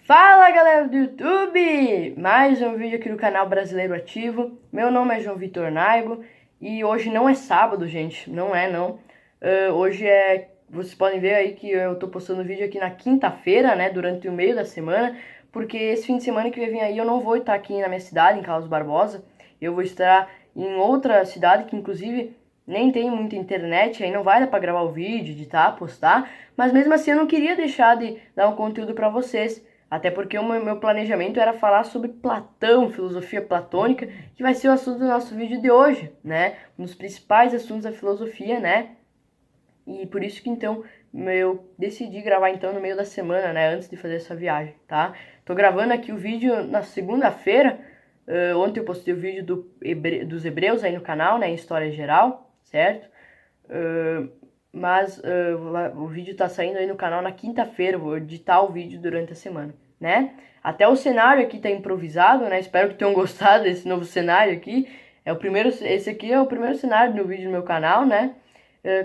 Fala galera do YouTube! Mais um vídeo aqui no canal Brasileiro Ativo. Meu nome é João Vitor Naibo e hoje não é sábado, gente. Não é, não. Hoje é... Vocês podem ver aí que eu tô postando vídeo aqui na quinta-feira, né? Durante o meio da semana. Porque esse fim de semana que vai vir aí eu não vou estar aqui na minha cidade, em Carlos Barbosa. Eu vou estar em outra cidade que inclusive nem tem muita internet. Aí não vai dar pra gravar o vídeo, editar, postar. Mas mesmo assim eu não queria deixar de dar um conteúdo pra vocês. Até porque o meu planejamento era falar sobre Platão, filosofia platônica, que vai ser o assunto do nosso vídeo de hoje, né? Um dos principais assuntos da filosofia, né? E por isso que então eu decidi gravar então no meio da semana, né? Antes de fazer essa viagem, tá? Tô gravando aqui o vídeo na segunda-feira. Ontem eu postei o vídeo dos Hebreus aí no canal, né? Em História Geral, certo? Mas o vídeo tá saindo aí no canal na quinta-feira, vou editar o vídeo durante a semana, né? Até o cenário aqui tá improvisado, né? Espero que tenham gostado desse novo cenário aqui. Esse aqui é o primeiro cenário do vídeo do meu canal, né?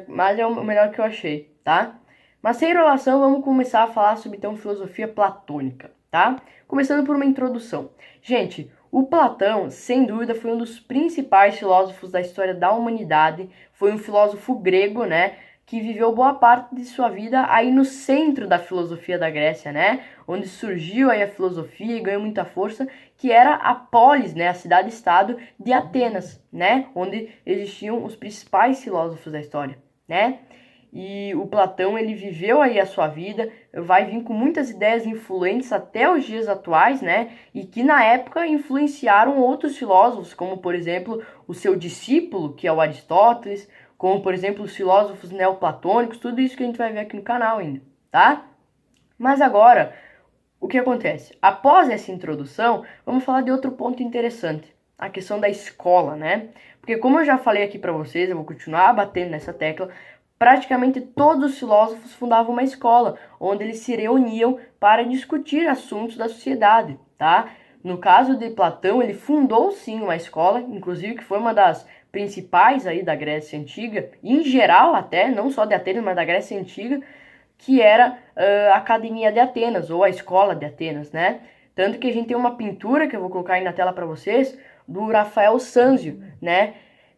Mas é o melhor que eu achei, tá? Mas sem enrolação, vamos começar a falar sobre então filosofia platônica, tá? Começando por uma introdução. Gente, o Platão, sem dúvida, foi um dos principais filósofos da história da humanidade. Foi um filósofo grego, né? Que viveu boa parte de sua vida aí no centro da filosofia da Grécia, né? Onde surgiu aí a filosofia e ganhou muita força, que era a polis, né? A cidade-estado de Atenas, né? Onde existiam os principais filósofos da história, né? E o Platão, ele viveu aí a sua vida, vai vir com muitas ideias influentes até os dias atuais, né? E que na época influenciaram outros filósofos, como por exemplo o seu discípulo, que é o Aristóteles, como por exemplo os filósofos neoplatônicos, tudo isso que a gente vai ver aqui no canal ainda, tá? Mas agora, o que acontece? Após essa introdução, vamos falar de outro ponto interessante, a questão da escola, né? Porque como eu já falei aqui para vocês, eu vou continuar batendo nessa tecla, praticamente todos os filósofos fundavam uma escola, onde eles se reuniam para discutir assuntos da sociedade, tá? No caso de Platão, ele fundou sim uma escola, inclusive que foi uma das principais aí da Grécia Antiga, em geral até, não só de Atenas, mas da Grécia Antiga, que era a Academia de Atenas, ou a Escola de Atenas, né? Tanto que a gente tem uma pintura, que eu vou colocar aí na tela para vocês, do Rafael Sanzio, né?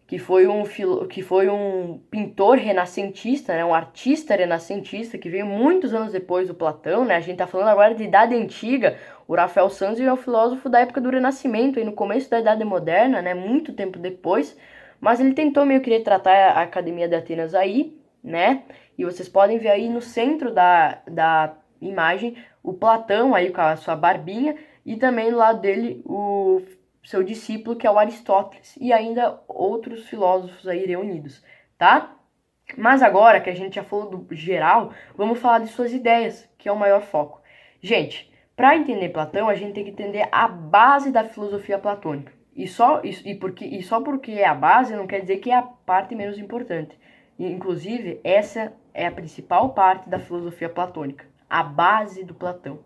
Que foi um pintor renascentista, né? Um artista renascentista, que veio muitos anos depois do Platão, né? A gente tá falando agora de Idade Antiga. O Rafael Sanzio é um filósofo da época do Renascimento, aí no começo da Idade Moderna, né? Muito tempo depois. Mas ele tentou meio que retratar a Academia de Atenas aí, né? E vocês podem ver aí no centro da imagem o Platão aí com a sua barbinha e também do lado dele o seu discípulo, que é o Aristóteles, e ainda outros filósofos aí reunidos, tá? Mas agora que a gente já falou do geral, vamos falar de suas ideias, que é o maior foco. Gente, para entender Platão, a gente tem que entender a base da filosofia platônica. E só porque é a base não quer dizer que é a parte menos importante. Inclusive, essa é a principal parte da filosofia platônica, a base do Platão,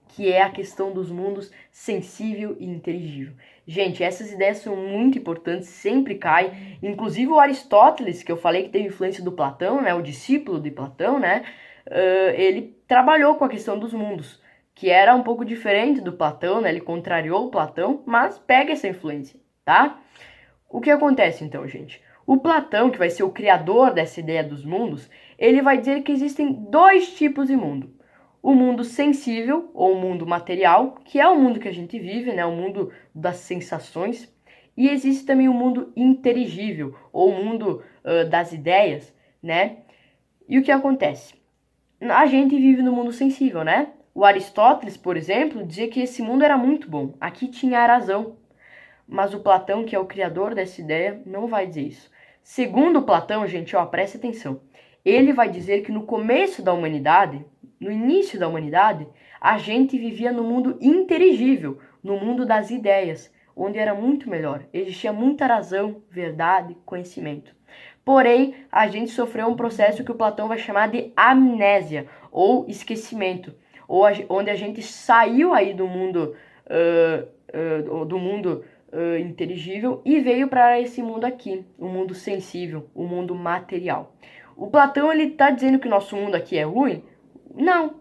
que é a questão dos mundos sensível e inteligível. Gente, essas ideias são muito importantes, sempre caem. Inclusive o Aristóteles, que eu falei que teve influência do Platão, né, o discípulo de Platão, né, ele trabalhou com a questão dos mundos, que era um pouco diferente do Platão, né, ele contrariou o Platão, mas pega essa influência, tá? O que acontece então, gente? O Platão, que vai ser o criador dessa ideia dos mundos, ele vai dizer que existem dois tipos de mundo. O mundo sensível, ou o mundo material, que é o mundo que a gente vive, né? O mundo das sensações. E existe também o mundo inteligível, ou o mundo das ideias, né? E o que acontece? A gente vive no mundo sensível, né? O Aristóteles, por exemplo, dizia que esse mundo era muito bom. Aqui tinha a razão. Mas o Platão, que é o criador dessa ideia, não vai dizer isso. Segundo Platão, gente, ó, preste atenção. Ele vai dizer que no começo da humanidade, no início da humanidade, a gente vivia no mundo inteligível, no mundo das ideias, onde era muito melhor. Existia muita razão, verdade, conhecimento. Porém, a gente sofreu um processo que o Platão vai chamar de amnésia, ou esquecimento, onde a gente saiu aí do mundo inteligível e veio para esse mundo aqui, o mundo sensível, o mundo material. O Platão, ele está dizendo que o nosso mundo aqui é ruim? Não.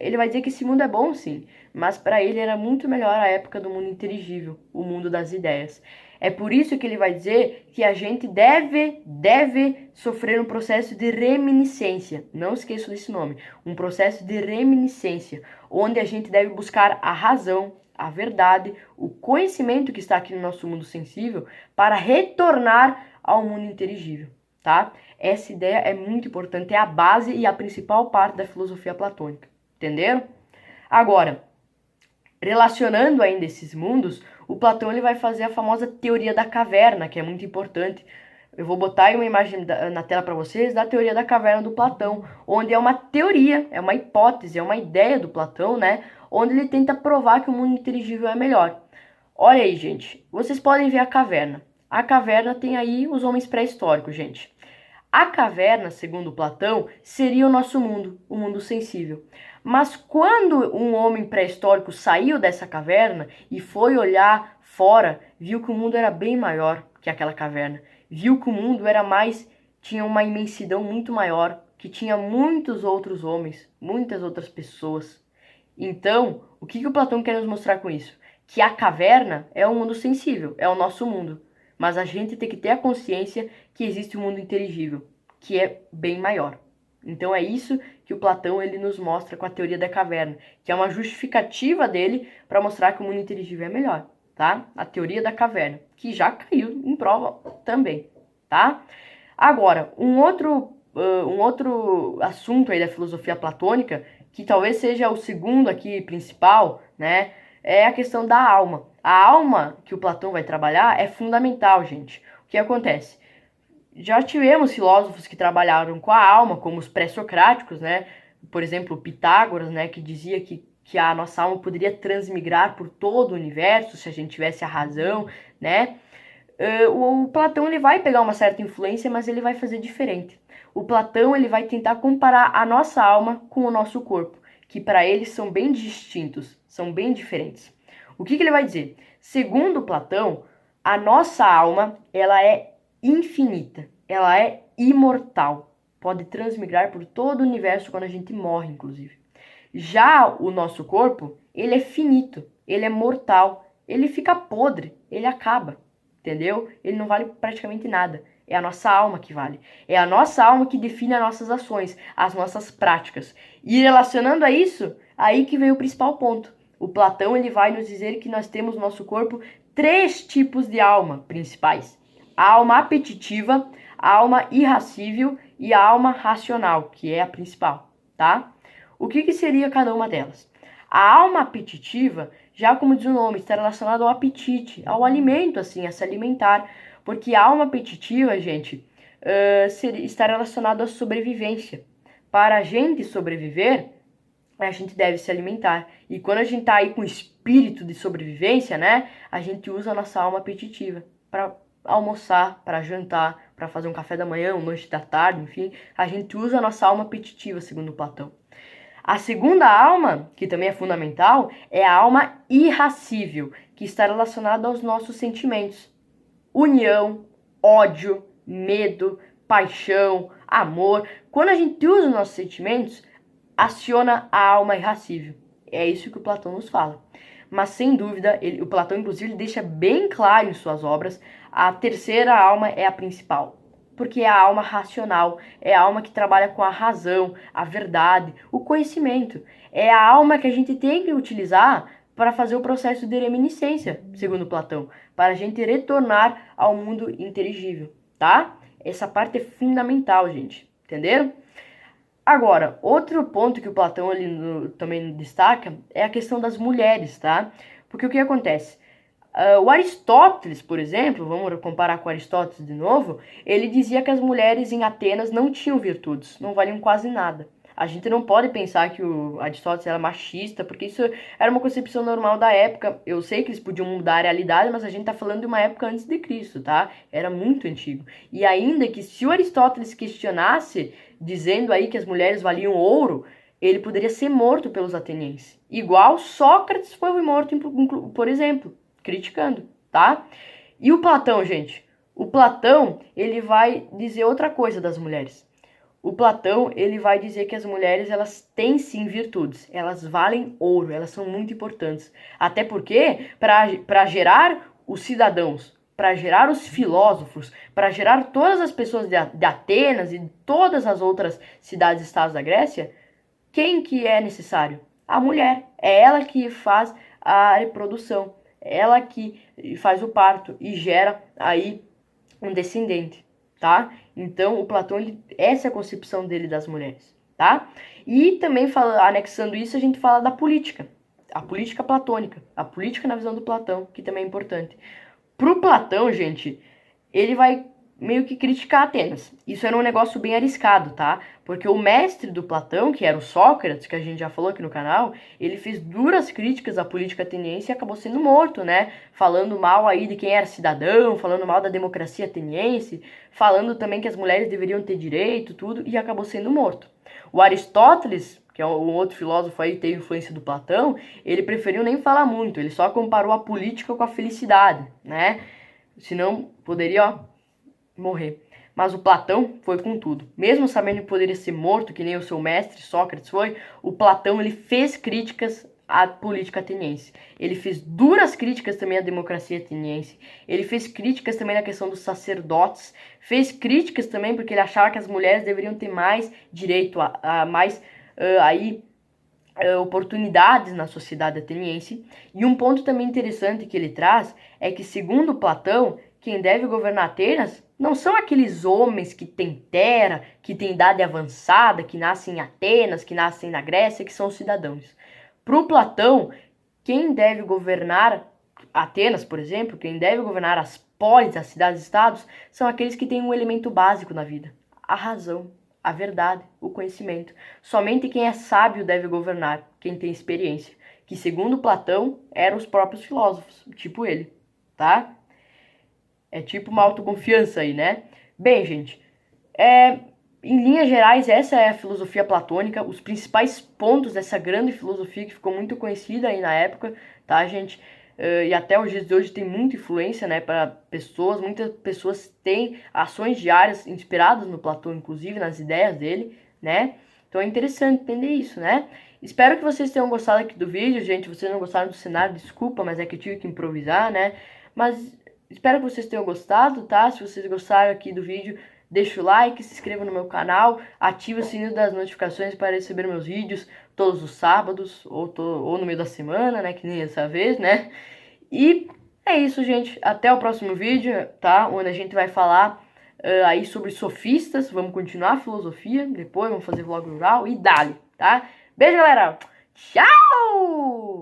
ele vai dizer que esse mundo é bom, sim, mas para ele era muito melhor a época do mundo inteligível, o mundo das ideias. É por isso que ele vai dizer que a gente deve sofrer um processo de reminiscência. Não esqueça desse nome. Um processo de reminiscência, onde a gente deve buscar a razão, a verdade, o conhecimento que está aqui no nosso mundo sensível para retornar ao mundo inteligível, tá? Essa ideia é muito importante, é a base e a principal parte da filosofia platônica. Entenderam? Agora, relacionando ainda esses mundos, o Platão ele vai fazer a famosa teoria da caverna, que é muito importante. Eu vou botar aí uma imagem na tela para vocês da teoria da caverna do Platão, onde é uma teoria, é uma hipótese, é uma ideia do Platão, né? Onde ele tenta provar que o mundo inteligível é melhor. Olha aí, gente, vocês podem ver a caverna. A caverna tem aí os homens pré-históricos, gente. A caverna, segundo Platão, seria o nosso mundo, o mundo sensível. Mas quando um homem pré-histórico saiu dessa caverna e foi olhar fora, viu que o mundo era bem maior que aquela caverna. Viu que o mundo era mais, tinha uma imensidão muito maior, que tinha muitos outros homens, muitas outras pessoas. Então, o que o Platão quer nos mostrar com isso? Que a caverna é o mundo sensível, é o nosso mundo. Mas a gente tem que ter a consciência que existe um mundo inteligível, que é bem maior. Então é isso que o Platão ele nos mostra com a teoria da caverna, que é uma justificativa dele para mostrar que o mundo inteligível é melhor, tá? A teoria da caverna, que já caiu em prova também, tá? Agora, um outro assunto aí da filosofia platônica, que talvez seja o segundo aqui principal, né? É a questão da alma. A alma que o Platão vai trabalhar é fundamental, gente. O que acontece? Já tivemos filósofos que trabalharam com a alma, como os pré-socráticos, né? Por exemplo, Pitágoras, né? Que dizia que a nossa alma poderia transmigrar por todo o universo se a gente tivesse a razão, né? O Platão ele vai pegar uma certa influência, mas ele vai fazer diferente. O Platão ele vai tentar comparar a nossa alma com o nosso corpo, que para eles são bem distintos, são bem diferentes. O que ele vai dizer? Segundo Platão, a nossa alma ela é infinita, ela é imortal, pode transmigrar por todo o universo quando a gente morre, inclusive. Já o nosso corpo, ele é finito, ele é mortal, ele fica podre, ele acaba, entendeu? Ele não vale praticamente nada. É a nossa alma que vale. É a nossa alma que define as nossas ações, as nossas práticas. E relacionando a isso, aí que vem o principal ponto. O Platão ele vai nos dizer que nós temos no nosso corpo 3 tipos de alma principais: a alma apetitiva, a alma irascível e a alma racional, que é a principal, tá? O que seria cada uma delas? A alma apetitiva, já como diz o nome, está relacionada ao apetite, ao alimento, assim, a se alimentar. Porque a alma apetitiva, gente, está relacionada à sobrevivência. Para a gente sobreviver, a gente deve se alimentar. E quando a gente está aí com espírito de sobrevivência, né, a gente usa a nossa alma apetitiva para almoçar, para jantar, para fazer um café da manhã, um lanche da tarde, enfim. A gente usa a nossa alma apetitiva, segundo Platão. A segunda alma, que também é fundamental, é a alma irascível, que está relacionada aos nossos sentimentos. União, ódio, medo, paixão, amor. Quando a gente usa os nossos sentimentos, aciona a alma irascível. É isso que o Platão nos fala. Mas sem dúvida, o Platão inclusive deixa bem claro em suas obras, a terceira alma é a principal. Porque é a alma racional, é a alma que trabalha com a razão, a verdade, o conhecimento. É a alma que a gente tem que utilizar para fazer o processo de reminiscência, segundo Platão, para a gente retornar ao mundo inteligível, tá? Essa parte é fundamental, gente, entenderam? Agora, outro ponto que o Platão também destaca é a questão das mulheres, tá? Porque o que acontece? O Aristóteles, por exemplo, vamos comparar com Aristóteles de novo, ele dizia que as mulheres em Atenas não tinham virtudes, não valiam quase nada. A gente não pode pensar que o Aristóteles era machista, porque isso era uma concepção normal da época. Eu sei que eles podiam mudar a realidade, mas a gente tá falando de uma época antes de Cristo, tá? Era muito antigo. E ainda que se o Aristóteles questionasse, dizendo aí que as mulheres valiam ouro, ele poderia ser morto pelos atenienses. Igual Sócrates foi morto, por exemplo, criticando, tá? E o Platão, gente? O Platão, ele vai dizer outra coisa das mulheres. o Platão, ele vai dizer que as mulheres, elas têm sim virtudes, elas valem ouro, elas são muito importantes. Até porque, para gerar os cidadãos, para gerar os filósofos, para gerar todas as pessoas de Atenas e todas as outras cidades-estados da Grécia, quem que é necessário? A mulher. É ela que faz a reprodução, ela que faz o parto e gera aí um descendente, tá? Então, o Platão, essa é a concepção dele das mulheres, tá? E também, anexando isso, a gente fala da política, a política platônica, a política na visão do Platão, que também é importante. Pro Platão, gente, ele vai meio que criticar Atenas. Isso era um negócio bem arriscado, tá? Porque o mestre do Platão, que era o Sócrates, que a gente já falou aqui no canal, ele fez duras críticas à política ateniense e acabou sendo morto, né? Falando mal aí de quem era cidadão, falando mal da democracia ateniense, falando também que as mulheres deveriam ter direito, tudo, e acabou sendo morto. O Aristóteles, que é um outro filósofo aí que teve influência do Platão, ele preferiu nem falar muito, ele só comparou a política com a felicidade, né? Senão poderia, ó, morrer. Mas o Platão foi com tudo. Mesmo sabendo que poderia ser morto, que nem o seu mestre Sócrates foi, o Platão ele fez críticas à política ateniense. Ele fez duras críticas também à democracia ateniense. Ele fez críticas também na questão dos sacerdotes. Fez críticas também porque ele achava que as mulheres deveriam ter mais direito a mais oportunidades na sociedade ateniense. E um ponto também interessante que ele traz é que, segundo Platão, quem deve governar Atenas não são aqueles homens que têm terra, que têm idade avançada, que nascem em Atenas, que nascem na Grécia, que são cidadãos. Para o Platão, quem deve governar Atenas, por exemplo, quem deve governar as polis, as cidades-estados, são aqueles que têm um elemento básico na vida: a razão, a verdade, o conhecimento. Somente quem é sábio deve governar, quem tem experiência, que segundo Platão eram os próprios filósofos, tipo ele, tá? É tipo uma autoconfiança aí, né? Bem, gente, em linhas gerais, essa é a filosofia platônica, os principais pontos dessa grande filosofia que ficou muito conhecida aí na época, tá, gente? E até os dias de hoje tem muita influência, né, para pessoas, muitas pessoas têm ações diárias inspiradas no Platão, inclusive nas ideias dele, né? Então é interessante entender isso, né? Espero que vocês tenham gostado aqui do vídeo, gente. Vocês não gostaram do cenário, desculpa, mas é que eu tive que improvisar, né? Mas espero que vocês tenham gostado, tá? Se vocês gostaram aqui do vídeo, deixa o like, se inscreva no meu canal, ative o sininho das notificações para receber meus vídeos todos os sábados ou no meio da semana, né? Que nem essa vez, né? E é isso, gente. Até o próximo vídeo, tá? Onde a gente vai falar aí sobre sofistas. Vamos continuar a filosofia. Depois vamos fazer vlog rural e dali, tá? Beijo, galera! Tchau!